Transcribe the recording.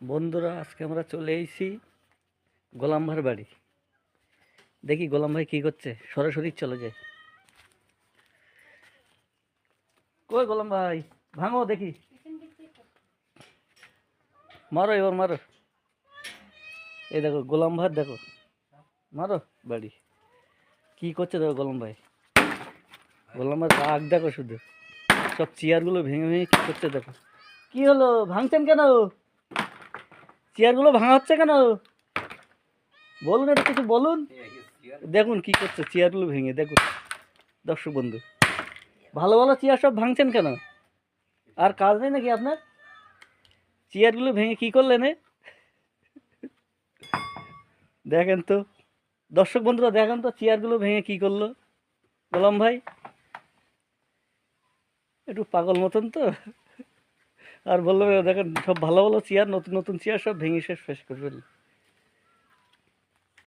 বন্ধুরা, আজকে আমরা চলে এসেছি গোলাম ভাইয়ের বাড়ি। দেখি গোলাম ভাই কি করছে, সরাসরি চলে যায়। কই গোলাম ভাই, ভাঙো দেখি, মারো এবার মারো। এই দেখো গোলাম ভাই, দেখো মারো বাড়ি কি করছে। দেখো গোলাম ভাই, গোলাম ভাই রাগ দেখো শুধু, সব চেয়ারগুলো ভেঙে ভেঙে কি করছে দেখো। কি হলো, ভাঙছেন কেন? চেয়ারগুলো ভাঙা হচ্ছে কেন? বলুন, এটা কিছু বলুন। দেখুন কি করছে, চেয়ারগুলো ভেঙে দেখুন। দর্শক বন্ধু, ভালো ভালো চেয়ার সব ভাঙছেন কেন? আর কাজ নেই নাকি আপনার? চেয়ারগুলো ভেঙে কি করলেন? দেখেন তো দর্শক বন্ধুরা, দেখেন তো চেয়ারগুলো ভেঙে কি করলো গোলাম ভাই। একটু পাগল মতন তো। আর বললো দেখেন, সব ভালো ভালো চেয়ার, নতুন নতুন চেয়ার সব ভেঙে শেষ করে ফেলল।